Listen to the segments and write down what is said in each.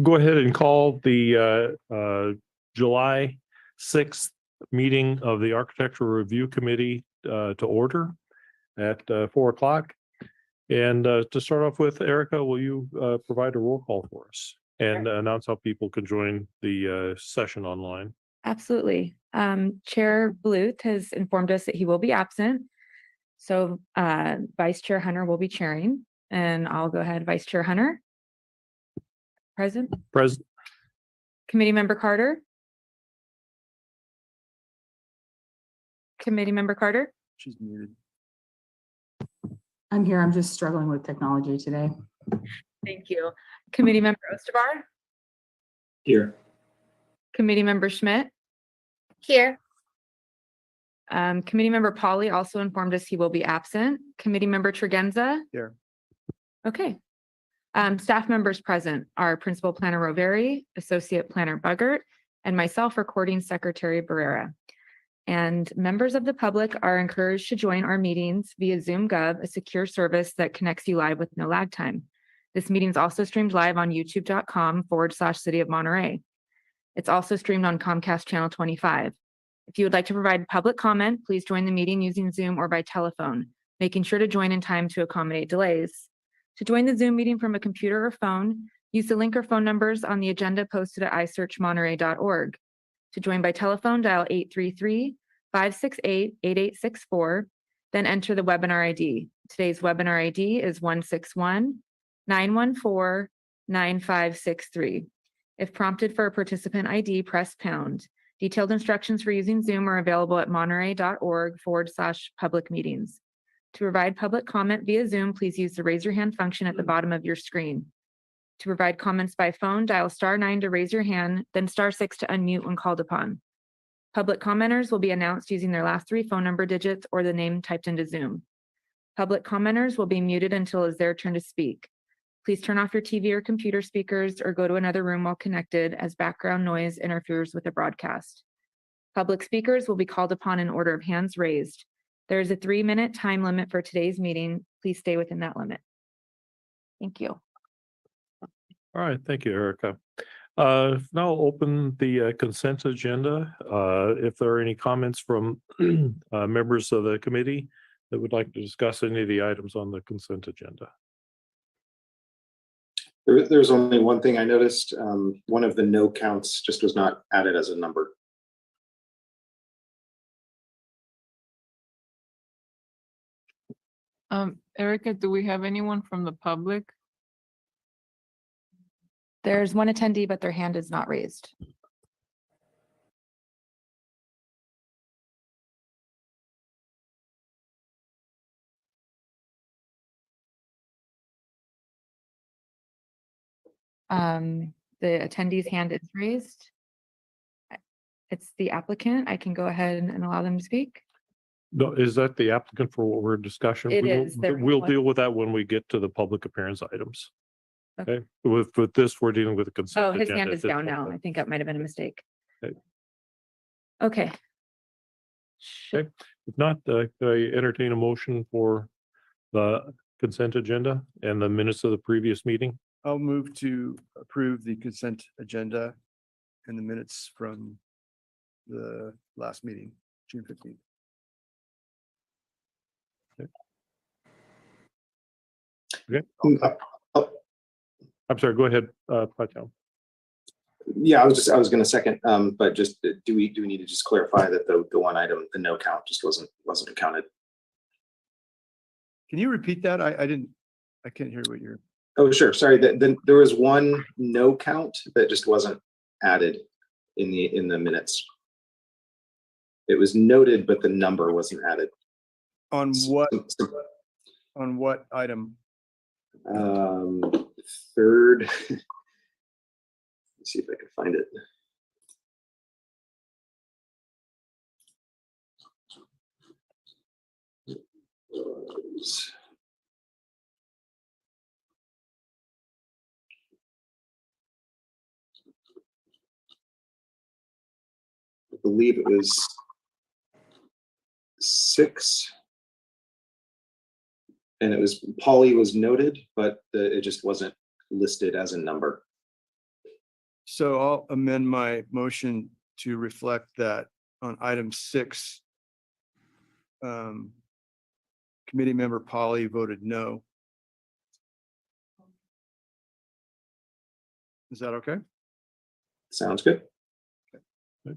Go ahead and call the July 6th meeting of the Architectural Review Committee to order at 4 o'clock. And to start off with, Erica, will you provide a roll call for us and announce how people can join the session online? Absolutely. Chair Bluth has informed us that he will be absent. So Vice Chair Hunter will be chairing, and I'll go ahead. Vice Chair Hunter. Present. Present. Committee Member Carter. Committee Member Carter. She's muted. I'm here. I'm just struggling with technology today. Thank you. Committee Member Osterbar. Here. Committee Member Schmidt. Here. Committee Member Pauly also informed us he will be absent. Committee Member Tregenza. Here. Okay. Staff members present are Principal Planner Roveri, Associate Planner Buggert, and myself, Recording Secretary Barrera. And members of the public are encouraged to join our meetings via Zoom Gov, a secure service that connects you live with no lag time. This meeting is also streamed live on youtube.com/City of Monterey. It's also streamed on Comcast Channel 25. If you would like to provide public comment, please join the meeting using Zoom or by telephone, making sure to join in time to accommodate delays. To join the Zoom meeting from a computer or phone, use the link or phone numbers on the agenda posted at isearchmonterey.org. To join by telephone, dial 833-568-8864, then enter the webinar ID. Today's webinar ID is 161-914-9563. If prompted for a participant ID, press pound. Detailed instructions for using Zoom are available at monterey.org/public meetings. To provide public comment via Zoom, please use the raise your hand function at the bottom of your screen. To provide comments by phone, dial *9 to raise your hand, then *6 to unmute when called upon. Public commenters will be announced using their last 3 phone number digits or the name typed into Zoom. Public commenters will be muted until it's their turn to speak. Please turn off your TV or computer speakers or go to another room while connected, as background noise interferes with the broadcast. Public speakers will be called upon in order of hands raised. There is a 3-minute time limit for today's meeting. Please stay within that limit. Thank you. All right, thank you, Erica. Now I'll open the consent agenda. If there are any comments from members of the committee that would like to discuss any of the items on the consent agenda. There's only one thing I noticed. One of the no counts just was not added as a number. Erica, do we have anyone from the public? There's one attendee, but their hand is not raised. The attendee's hand is raised. It's the applicant. I can go ahead and allow them to speak. No, is that the applicant for what we're discussing? It is. We'll deal with that when we get to the public appearance items. Okay. With this, we're dealing with the consent. Oh, his agenda hand is at this down now. point. I think that might have been a mistake. Okay. Okay. Okay. If not, I entertain a motion for the consent agenda and the minutes of the previous meeting. I'll move to approve the consent agenda and the minutes from the last meeting, June 15th. Okay. I'm sorry, go ahead, Patel. Yeah, I was going to second, but just do we need to just clarify that the one item, the no count, just wasn't counted? Can you repeat that? I can't hear what you're. Oh, sure. Sorry. Then there was one no count that just wasn't added in the minutes. It was noted, but the number wasn't added. On what? On what item? Third. Let's see if I can find it. I believe it was 6, and it was Polly was noted, but it just wasn't listed as a number. So I'll amend my motion to reflect that on item 6. Committee member Polly voted no. Is that okay? Sounds good. All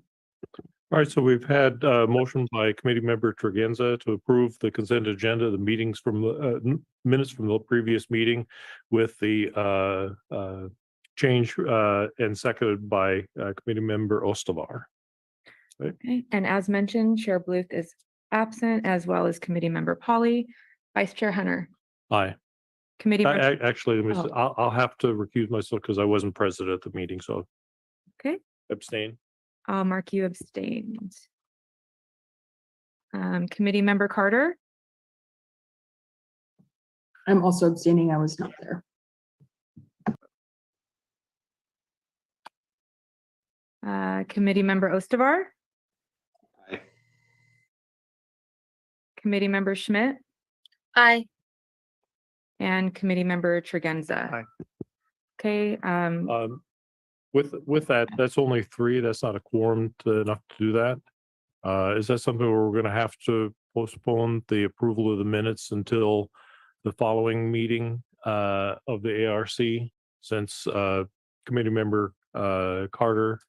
right, so we've had a motion by committee member Tregenza to approve the consent agenda, the meetings from the minutes from the previous meeting with the change and seconded by committee member Ostavar. Okay, and as mentioned, Chair Bluth is absent, as well as committee member Polly. Vice Chair Hunter, Aye. committee member, Actually, let me Oh. I'll have to recuse myself because I wasn't present at the meeting, so okay, abstain. I'll mark you abstained. Committee member Carter, I'm also abstaining. I was not there. committee member Ostavar, Aye. committee member Schmidt, Aye. and committee member Tregenza. Aye. Okay, With that, that's only 3. That's not a quorum enough to do that. Is that something where we're gonna have to postpone the approval of the minutes until the following meeting of the ARC? Since committee member Carter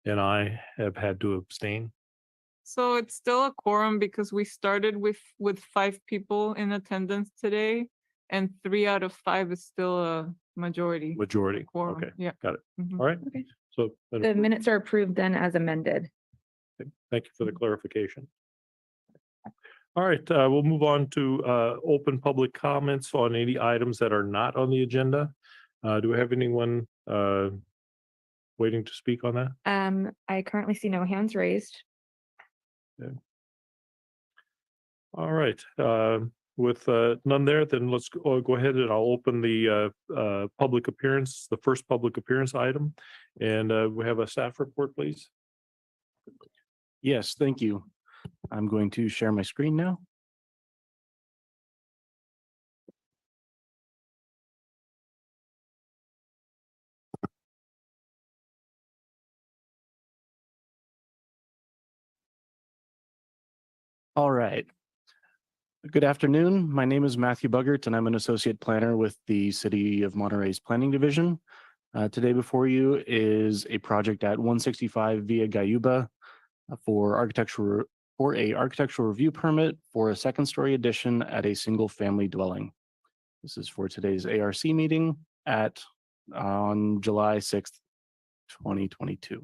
and I have had to abstain. So it's still a quorum because we started with 5 people in attendance today, and 3 out of 5 is still a majority. Majority. Quorum, Okay, yeah. got it. Mhm. All right. Okay. So then the minutes are approved then as amended. thank you for the clarification. All right, we'll move on to open public comments on any items that are not on the agenda. Do we have anyone waiting to speak on that? I currently see no hands raised. All right, with none there, then let's go ahead and I'll open the public appearance, the first public appearance item. And we have a staff report, please. Yes, thank you. I'm going to share my screen now. All right. Good afternoon. My name is Matthew Buggert, and I'm an associate planner with the City of Monterey's Planning Division. Today before you is a project at 165 Via Gayuba for a architectural review permit for a second-story addition at a single-family dwelling. This is for today's ARC meeting on July 6th, 2022.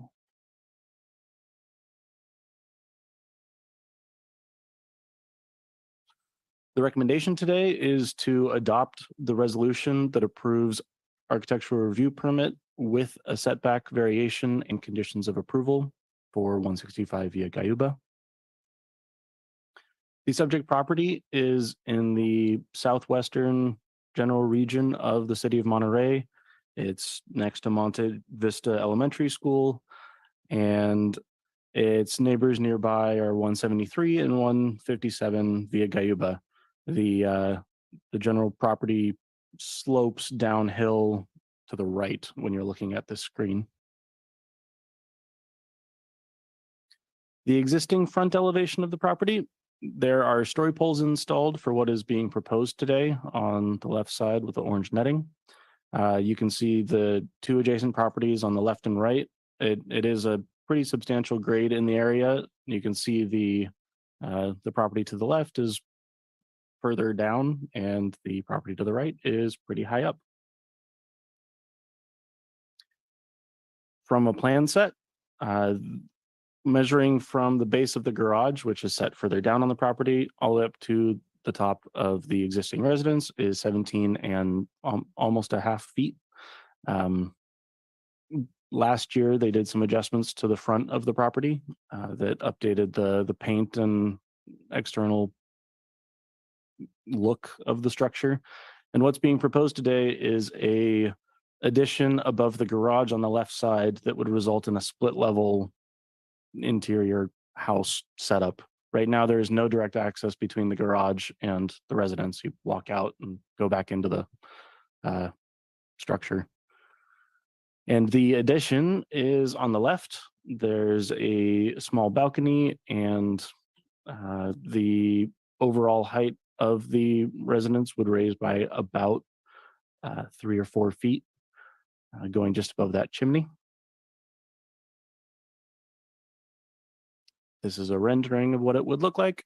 The recommendation today is to adopt the resolution that approves architectural review permit with a setback variation and conditions of approval for 165 Via Gayuba. The subject property is in the southwestern general region of the city of Monterey. It's next to Monte Vista Elementary School, and its neighbors nearby are 173 and 157 Via Gayuba. The general property slopes downhill to the right when you're looking at this screen. The existing front elevation of the property, there are story poles installed for what is being proposed today on the left side with the orange netting. You can see the 2 adjacent properties on the left and right. It is a pretty substantial grade in the area. You can see the property to the left is further down, and the property to the right is pretty high up. From a plan set, measuring from the base of the garage, which is set further down on the property, all the way up to the top of the existing residence is 17 and almost a half feet. Last year, they did some adjustments to the front of the property that updated the paint and external look of the structure. And what's being proposed today is a addition above the garage on the left side that would result in a split level interior house setup. Right now, there is no direct access between the garage and the residence. You walk out and go back into the structure. And the addition is on the left. There's a small balcony, and the overall height of the residence would raise by about 3 or 4 feet, going just above that chimney. This is a rendering of what it would look like.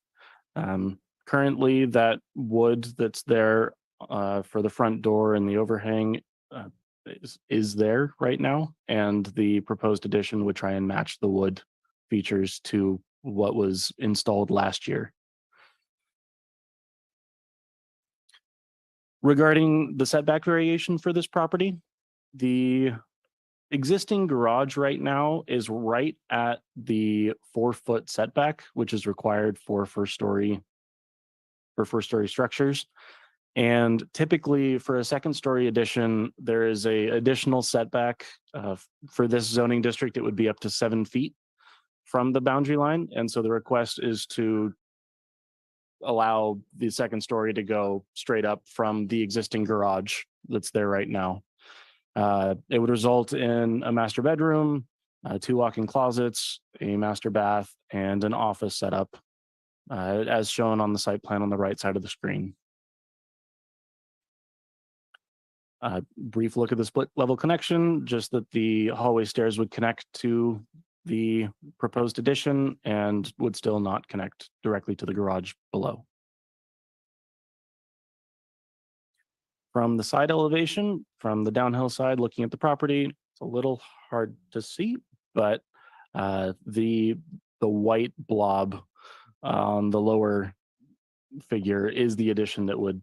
Currently, that wood that's there for the front door and the overhang is there right now, and the proposed addition would try and match the wood features to what was installed last year. Regarding the setback variation for this property, the existing garage right now is right at the 4-foot setback, which is required for first story structures. And typically for a second story addition, there is a additional setback. For this zoning district, it would be up to 7 feet from the boundary line. And so the request is to allow the second story to go straight up from the existing garage that's there right now. It would result in a master bedroom, 2 walk-in closets, a master bath, and an office setup, as shown on the site plan on the right side of the screen. Brief look at the split level connection, just that the hallway stairs would connect to the proposed addition and would still not connect directly to the garage below. From the side elevation, from the downhill side, looking at the property, it's a little hard to see, but the white blob on the lower figure is the addition that would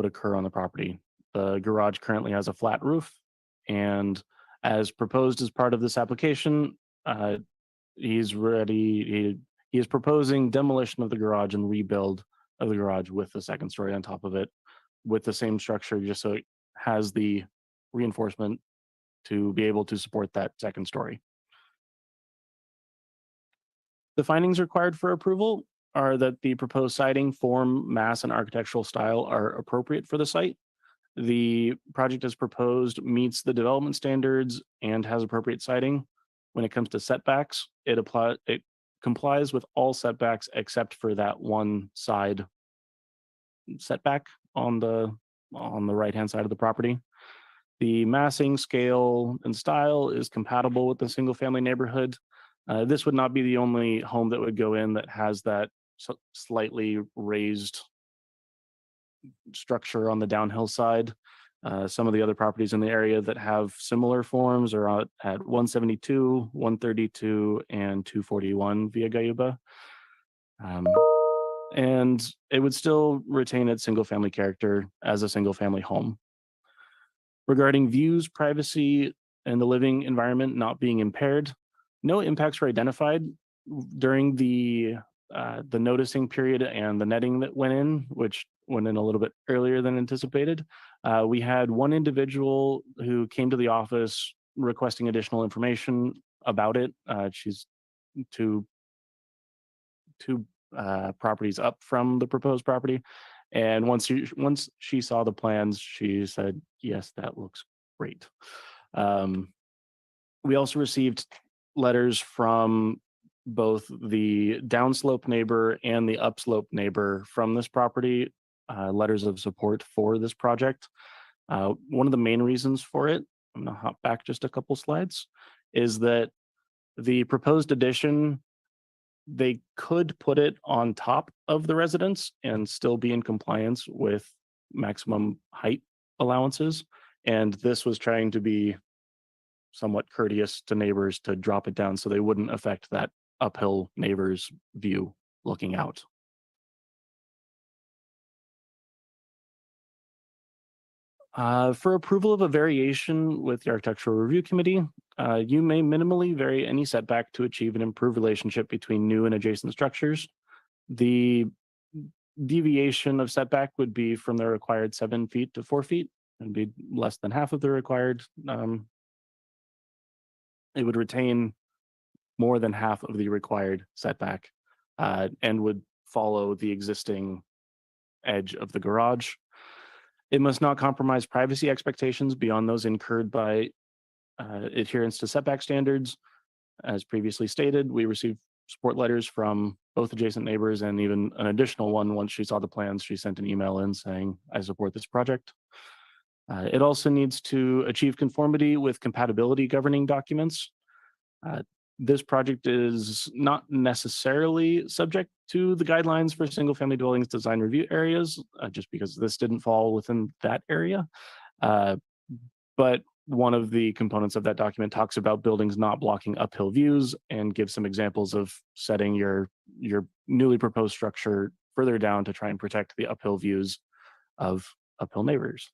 occur on the property. The garage currently has a flat roof, and as proposed as part of this application, he is proposing demolition of the garage and rebuild of the garage with the second story on top of it, with the same structure, just so it has the reinforcement to be able to support that second story. The findings required for approval are that the proposed siding, form, mass, and architectural style are appropriate for the site. The project as proposed meets the development standards and has appropriate siding. When it comes to setbacks, it complies with all setbacks except for that one side setback on the right-hand side of the property. The massing, scale, and style is compatible with the single-family neighborhood. This would not be the only home that would go in that has that slightly raised structure on the downhill side. Some of the other properties in the area that have similar forms are at 172, 132, and 241 Via Gayuba. And it would still retain its single-family character as a single-family home. Regarding views, privacy, and the living environment not being impaired, no impacts were identified during the noticing period and the netting that went in, which went in a little bit earlier than anticipated. We had one individual who came to the office requesting additional information about it. She's two properties up from the proposed property. And once she saw the plans, she said, yes, that looks great. We also received letters from both the downslope neighbor and the upslope neighbor from this property, letters of support for this project. One of the main reasons for it, I'm gonna hop back just a couple slides, is that the proposed addition, they could put it on top of the residence and still be in compliance with maximum height allowances. And this was trying to be somewhat courteous to neighbors to drop it down so they wouldn't affect that uphill neighbor's view looking out. For approval of a variation with the Architectural Review Committee, you may minimally vary any setback to achieve an improved relationship between new and adjacent structures. The deviation of setback would be from the required 7 feet to 4 feet, and be less than half of the required. It would retain more than half of the required setback, and would follow the existing edge of the garage. It must not compromise privacy expectations beyond those incurred by adherence to setback standards. As previously stated, we received support letters from both adjacent neighbors and even an additional one. Once she saw the plans, she sent an email in saying, I support this project. It also needs to achieve conformity with compatibility governing documents. This project is not necessarily subject to the guidelines for single-family dwellings design review areas, just because this didn't fall within that area. But one of the components of that document talks about buildings not blocking uphill views and gives some examples of setting your newly proposed structure further down to try and protect the uphill views of uphill neighbors.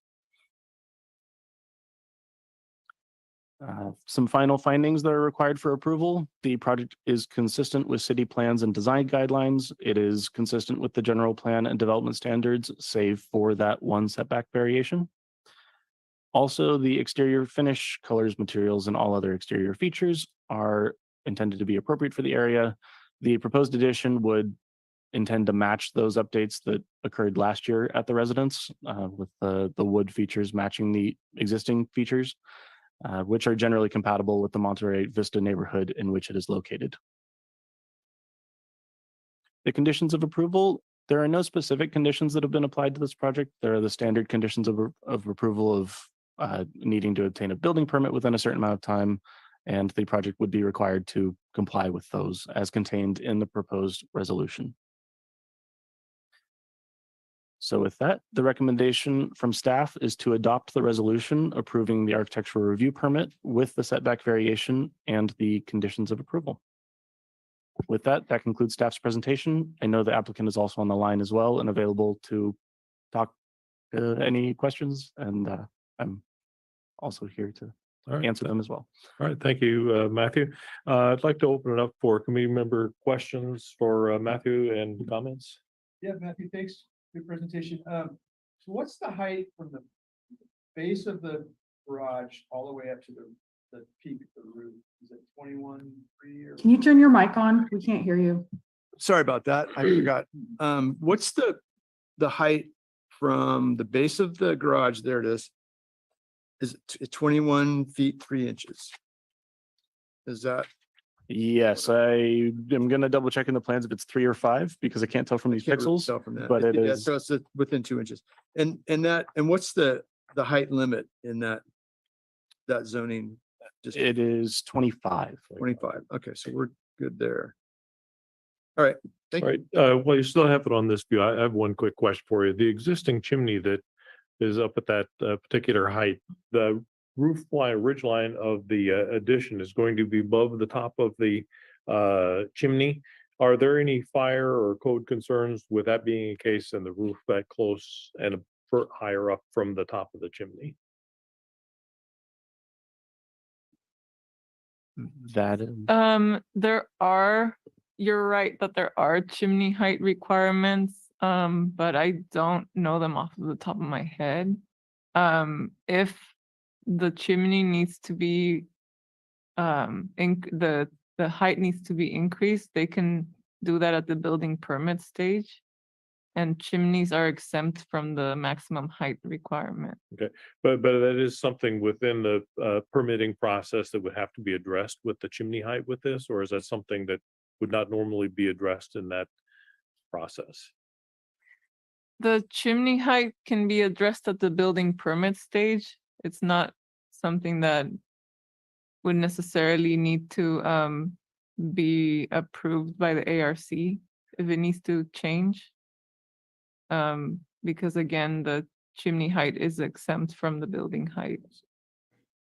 Some final findings that are required for approval. The project is consistent with city plans and design guidelines. It is consistent with the general plan and development standards, save for that one setback variation. Also, the exterior finish, colors, materials, and all other exterior features are intended to be appropriate for the area. The proposed addition would intend to match those updates that occurred last year at the residence, with the wood features matching the existing features, which are generally compatible with the Monterey Vista neighborhood in which it is located. The conditions of approval, there are no specific conditions that have been applied to this project. There are the standard conditions of approval of needing to obtain a building permit within a certain amount of time, and the project would be required to comply with those as contained in the proposed resolution. So with that, the recommendation from staff is to adopt the resolution approving the architectural review permit with the setback variation and the conditions of approval. With that, that concludes staff's presentation. I know the applicant is also on the line as well and available to talk any questions, and I'm also here to All right. answer them as well. All right, thank you, Matthew. I'd like to open it up for committee member questions for Matthew and comments. Yeah, Matthew, thanks. Good presentation. So what's the height from the base of the garage all the way up to the peak of the roof? Is it 21.3 or? Can you turn your mic on? We can't hear you. Sorry about that. I forgot. What's the height from the base of the garage? There it is. Is it 21 feet 3 inches? Is that? Yes, I am going to double check in the plans if it's 3 or 5 because I can't tell from these Can't really pixels. tell from that. but it Yeah, is- so it's within 2 inches. And what's the height limit in that zoning? Just It is 25. 25. Okay, so we're good there. All right, thank All you. right, well, you still have it on this view. I have one quick question for you. The existing chimney that is up at that particular height, the roof line, ridge line of the addition is going to be above the top of the chimney. Are there any fire or code concerns with that being a case and the roof that close and a foot higher up from the top of the chimney? You're right that there are chimney height requirements, but I don't know them off of the top of my head. If the chimney needs to be, the height needs to be increased, they can do that at the building permit stage. And chimneys are exempt from the maximum height requirement. But that is something within the permitting process that would have to be addressed with the chimney height with this, or is that something that would not normally be addressed in that process? The chimney height can be addressed at the building permit stage. It's not something that would necessarily need to be approved by the ARC if it needs to change. Because again, the chimney height is exempt from the building height.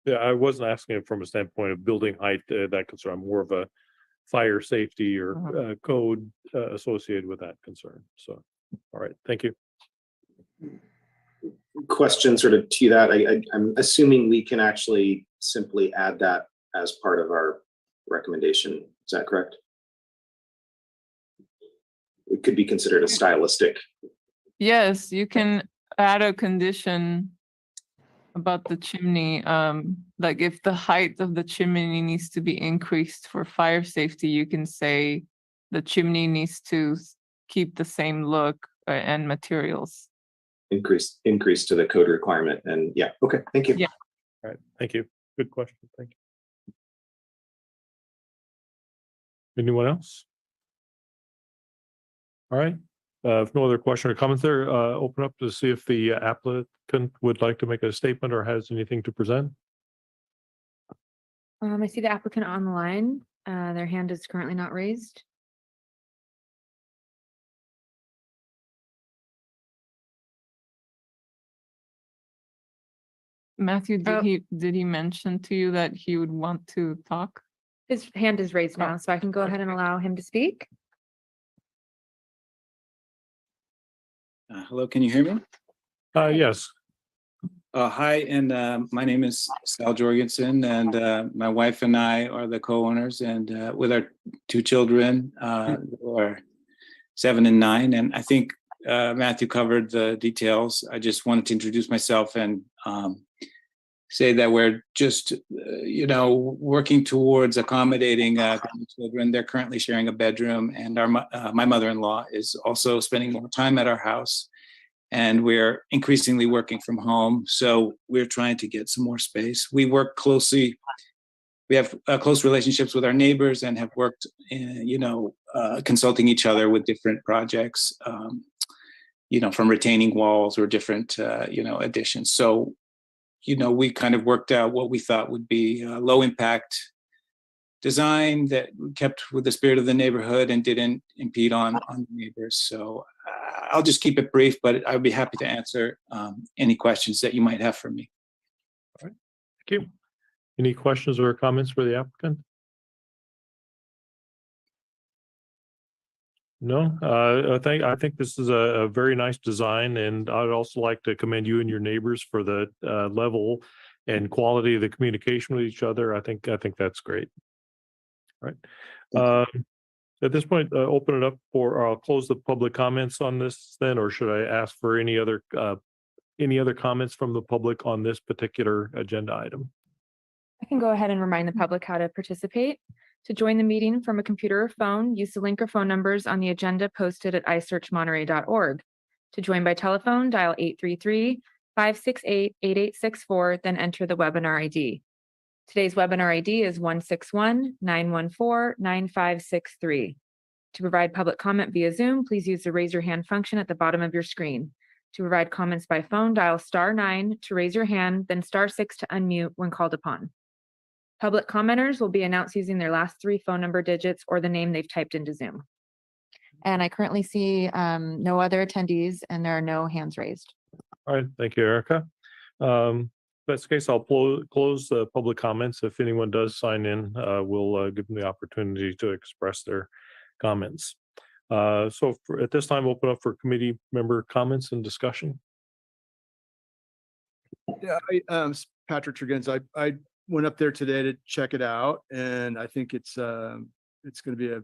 Yeah, I wasn't asking it from a standpoint of building height, that concern, more of a fire safety or code associated with that concern. So, all right, thank you. Question sort of to that. I'm assuming we can actually simply add that as part of our recommendation. Is that correct? It could be considered a stylistic. Yes, you can add a condition about the chimney. Like if the height of the chimney needs to be increased for fire safety, you can say the chimney needs to keep the same look and materials. Increase to the code requirement. And yeah, okay, thank you. Yeah. All right, thank you. Good question. Thank you. Anyone else? All right. If no other question or comments there, open up to see if the applicant would like to make a statement or has anything to present. I see the applicant on the line. Their hand is currently not raised. Matthew, Oh. did he mention to you that he would want to talk? His hand is raised now, so I can go ahead and allow him to speak. Hello, can you hear me? Yes. Hi, and my name is Sal Jorgensen, and my wife and I are the co-owners, and with our two children, who are 7 and 9. And I think Matthew covered the details. I just wanted to introduce myself and say that we're just, working towards accommodating children. They're currently sharing a bedroom, and my mother-in-law is also spending more time at our house. And we're increasingly working from home. So we're trying to get some more space. We work closely. We have close relationships with our neighbors and have worked, consulting each other with different projects, from retaining walls or different, additions. So, we kind of worked out what we thought would be a low impact design that kept with the spirit of the neighborhood and didn't impede on the neighbors. So I'll just keep it brief, but I'd be happy to answer any questions that you might have for me. All right. Thank you. Any questions or comments for the applicant? No, I think this is a very nice design, and I'd also like to commend you and your neighbors for the level and quality of the communication with each other. I think that's great. All right. At this point, open it up for, I'll close the public comments on this then, or should I ask for any other comments from the public on this particular agenda item? I can go ahead and remind the public how to participate. To join the meeting from a computer or phone, use the link or phone numbers on the agenda posted at isearchmonterey.org. To join by telephone, dial 833-568-8864, then enter the webinar ID. Today's webinar ID is 161-914-9563. To provide public comment via Zoom, please use the raise your hand function at the bottom of your screen. To provide comments by phone, dial *9 to raise your hand, then *6 to unmute when called upon. Public commenters will be announced using their last 3 phone number digits or the name they've typed into Zoom. And I currently see no other attendees and there are no hands raised. All right, thank you, Erica. That's the case, I'll close the public comments. If anyone does sign in, we'll give them the opportunity to express their comments. So at this time, open up for committee member comments and discussion. Yeah, Patrick Triggens, I went up there today to check it out, and I think it's going to be a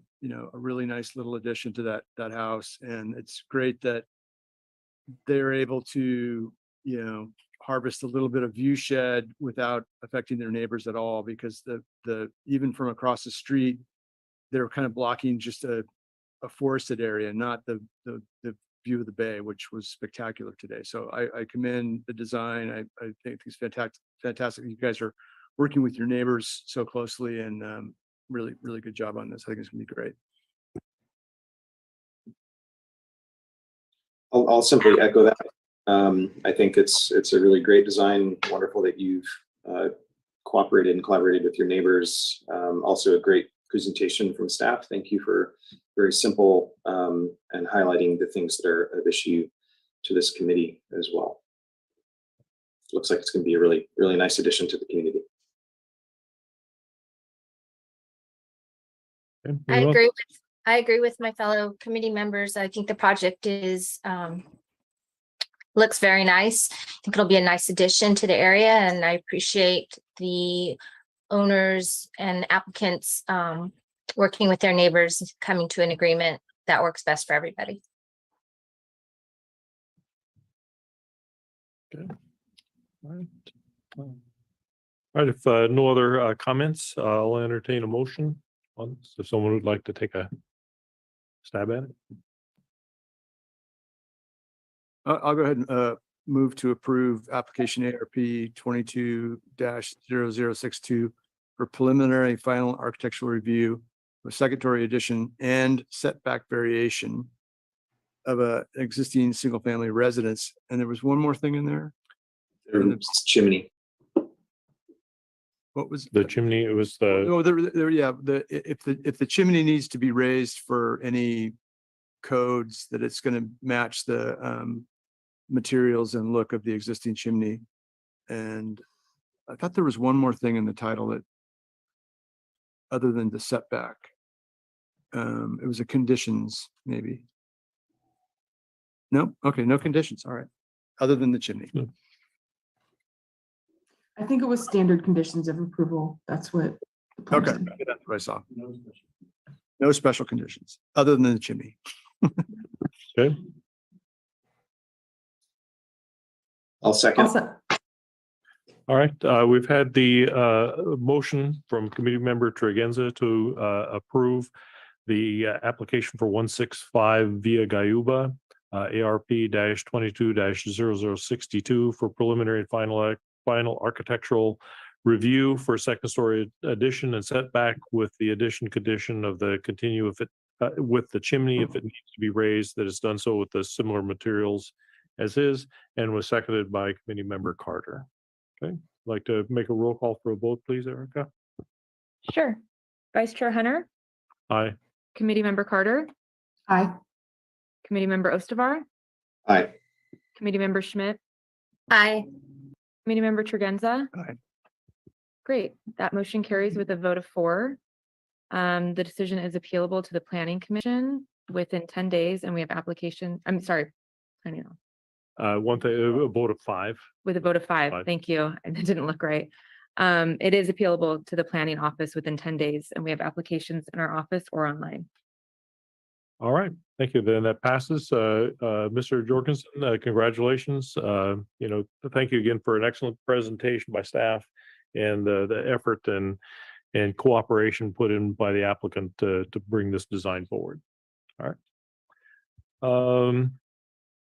really nice little addition to that house, and it's great that they're able to harvest a little bit of view shed without affecting their neighbors at all, because the even from across the street, they're kind of blocking just a forested area, not the view of the bay, which was spectacular today. So I commend the design. I think it's fantastic. You guys are working with your neighbors so closely, and really, really good job on this. I think it's gonna be great. I'll simply echo that. I think it's a really great design. Wonderful that you've cooperated and collaborated with your neighbors. Also a great presentation from staff. Thank you for very simple and highlighting the things that are of issue to this committee as well. Looks like it's going to be a really, really nice addition to the community. Okay, I agree with my fellow committee members. I think the project is looks very nice. I think it'll be a nice addition to the area, and I appreciate the owners and applicants working with their neighbors, coming to an agreement that works best for everybody. Okay. All right. All right, if no other comments, I'll entertain a motion on this, if someone would like to take a stab at it. I'll go ahead and move to approve application ARP 22-0062 for preliminary final architectural review with secondary addition and setback variation of a existing single-family residence. And there was one more thing in there. Chimney. What was? The chimney, it was the, Oh, yeah, if the chimney needs to be raised for any codes, that it's going to match the materials and look of the existing chimney. And I thought there was one more thing in the title that, other than the setback, it was a conditions, maybe. No, okay, no conditions, all right, other than the chimney. I think it was standard conditions of approval. That's what. the plan Okay, said. that's what I saw. No special conditions, other than the chimney. okay, I'll second. Also, all right. We've had the motion from committee member Tregenza to approve the application for 165 Via Gayuba, ARP -22-0062 for preliminary and final architectural review for second story addition and setback with the addition condition of the continue if it with the chimney, if it needs to be raised, that is done so with the similar materials as is, and was seconded by committee member Carter. Okay, like to make a roll call for a vote, please, Erica? Sure. Vice Chair Hunter, Aye. Committee Member Carter, aye. Committee Member Ostavar, Aye. Committee Member Schmidt, Aye. Committee Member Tregenza. Aye. Great. That motion carries with a vote of 4. The decision is appealable to the Planning Commission within 10 days, and we have planning One thing, a vote of 5. with a vote of 5. 5. Thank you. And that didn't look right. It is appealable to the planning office within 10 days, and we have applications in our office or online. All right, thank you. Then that passes. Mr. Jorgensen, congratulations. Thank you again for an excellent presentation by staff and the effort and cooperation put in by the applicant to bring this design forward. All right.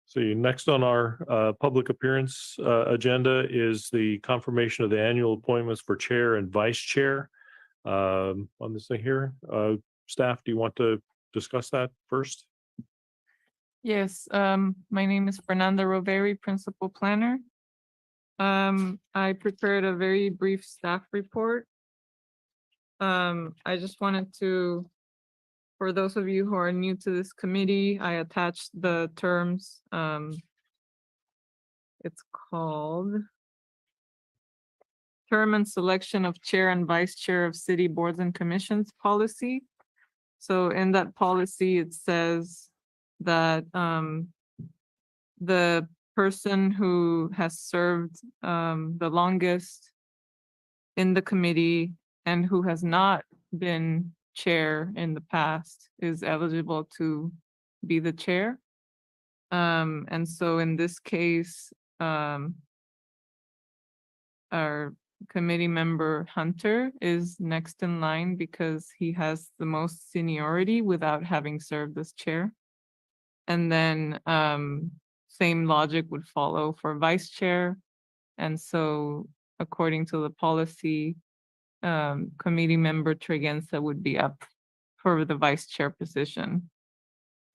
See, next on our public appearance agenda is the confirmation of the annual appointments for chair and vice chair. On this thing here, staff, do you want to discuss that first? Yes, my name is Fernanda Roveri, Principal Planner. I prepared a very brief staff report. I just wanted to, for those of you who are new to this committee, I attached the terms. It's called Term and Selection of Chair and Vice Chair of City Boards and Commissions Policy. So in that policy, it says that the person who has served the longest in the committee and who has not been chair in the past is eligible to be the chair. And so in this case, our committee member Hunter is next in line because he has the most seniority without having served as chair. And then same logic would follow for vice chair. And so according to the policy, committee member Tregenza would be up for the vice chair position.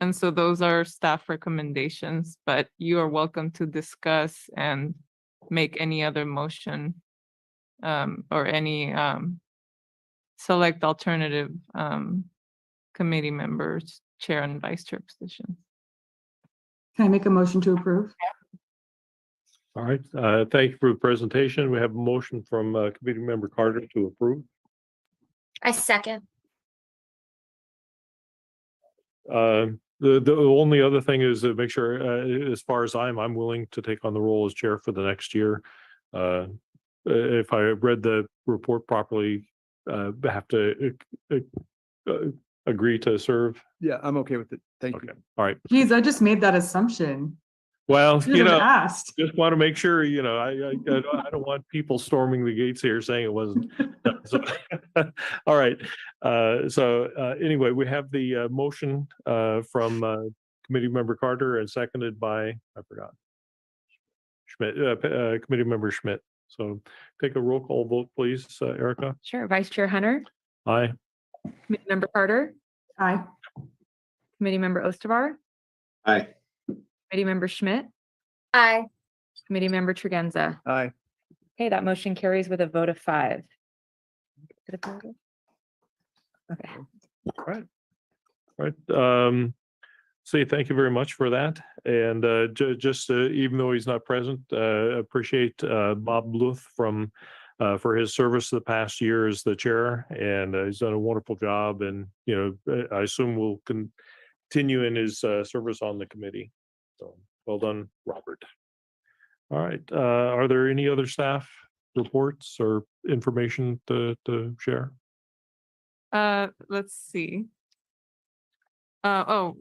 And so those are staff recommendations, but you are welcome to discuss and make any other motion or any select alternative committee members, chair and vice chair positions. Can I make a motion to approve? All right, thank you for the presentation. We have a motion from committee member Carter to approve. I second. The only other thing is to make sure, as far as I'm willing to take on the role as chair for the next year. If I read the report properly, have to agree to serve. Yeah, I'm okay with it. Thank Okay, you. all right. Geez, I just made that assumption. Well, Should have asked. just want to make sure, I don't want people storming the gates here saying it wasn't. done. So, all right. Anyway, we have the motion from committee member Carter and seconded by, I forgot. Schmidt, Committee Member Schmidt. So take a roll call vote, please, Erica. Sure. Vice Chair Hunter, Aye. Committee Member Carter, Aye. Committee Member Ostavar, Aye. Committee Member Schmidt, Aye. Committee Member Tregenza. Aye. Okay, that motion carries with a vote of 5. Okay. Right. Say thank you very much for that. And just even though he's not present, appreciate Bob Bluth from for his service the past year as the chair, and he's done a wonderful job. And I assume will continue in his service on the committee. So well done, Robert. All right. Are there any other staff reports or information to share? Let's see. So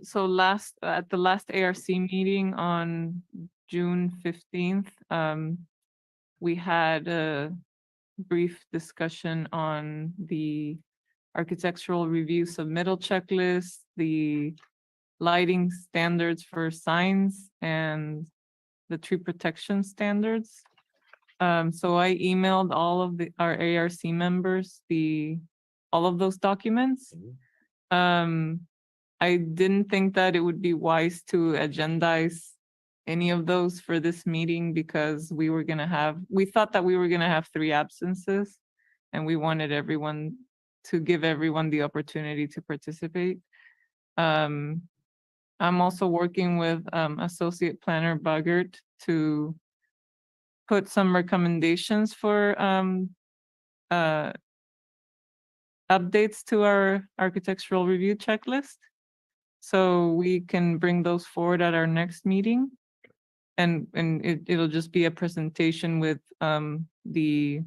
at the last ARC meeting on June 15th, we had a brief discussion on the architectural review submittal checklist, the lighting standards for signs, and the tree protection standards. So I emailed all of our ARC members all of those documents. I didn't think that it would be wise to agendize any of those for this meeting because we thought that we were gonna have 3 absences, and we wanted to give everyone the opportunity to participate. I'm also working with Associate Planner Buggert to put some recommendations for updates to our architectural review checklist. So we can bring those forward at our next meeting. And it'll just be a presentation with the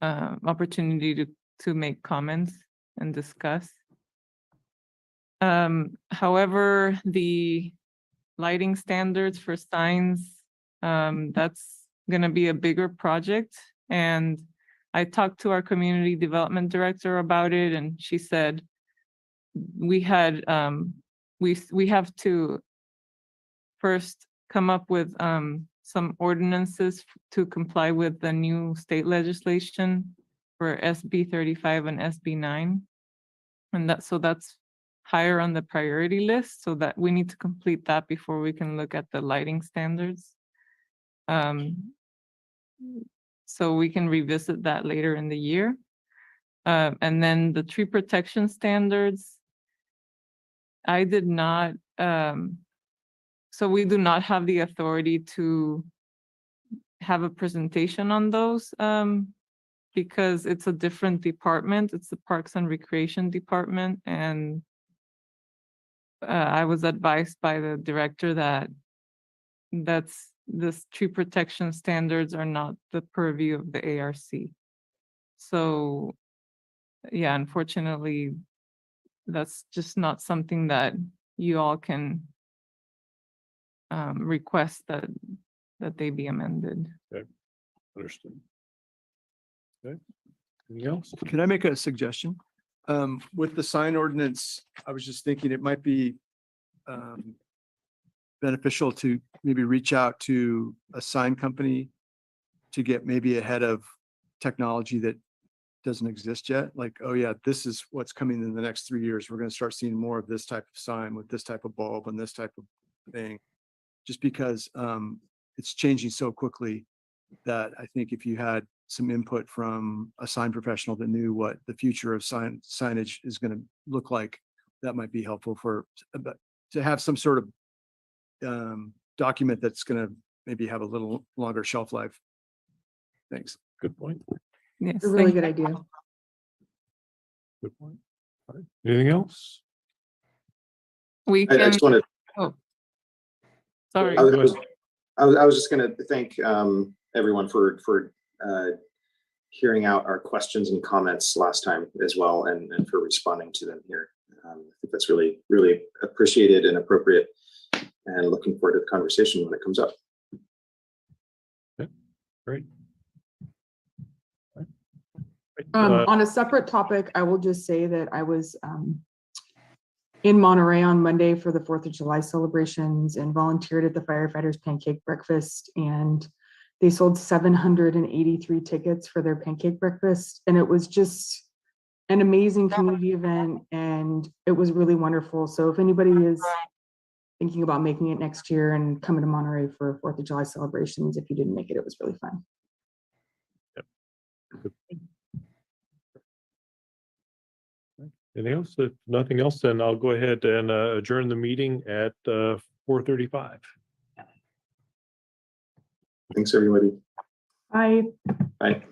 opportunity to make comments and discuss. However, the lighting standards for signs, that's gonna be a bigger project. And I talked to our community development director about it, and she said we have to first come up with some ordinances to comply with the new state legislation for SB 35 and SB 9. And that's higher on the priority list, so that we need to complete that before we can look at the lighting standards. So we can revisit that later in the year. And then the tree protection standards, I did not, so we do not have the authority to have a presentation on those because it's a different department. It's the Parks and Recreation Department. And I was advised by the director that this tree protection standards are not the purview of the ARC. So yeah, unfortunately, that's just not something that you all can request that they be amended. Understood. Okay. Anything else? Can I make a suggestion? With the sign ordinance, I was just thinking it might be beneficial to maybe reach out to a sign company to get maybe ahead of technology that doesn't exist yet. Like, oh yeah, this is what's coming in the next 3 years. We're going to start seeing more of this type of sign with this type of bulb and this type of thing. Just because it's changing so quickly that I think if you had some input from a sign professional that knew what the future of signage is going to look like, that might be helpful to have some sort of document that's going to maybe have a little longer shelf life. Thanks. Good point. Yes, It's a really thank good idea. Good point. All right. Anything else? we I can. just wanted, Oh, sorry. I was just going to thank everyone for hearing out our questions and comments last time as well, and for responding to them here. I think that's really, really appreciated and appropriate, and looking forward to the conversation when it comes up. Okay. Great. On a separate topic, I will just say that I was in Monterey on Monday for the 4th of July celebrations and volunteered at the firefighters pancake breakfast. And they sold 783 tickets for their pancake breakfast. And it was just an amazing community event, and it was really wonderful. So if anybody is thinking about making it next year and coming to Monterey for 4th of July celebrations, if you didn't make it, it was really fun. Anything else? If nothing else, then I'll go ahead and adjourn the meeting at 4:35. Thanks, everybody. Bye. Bye.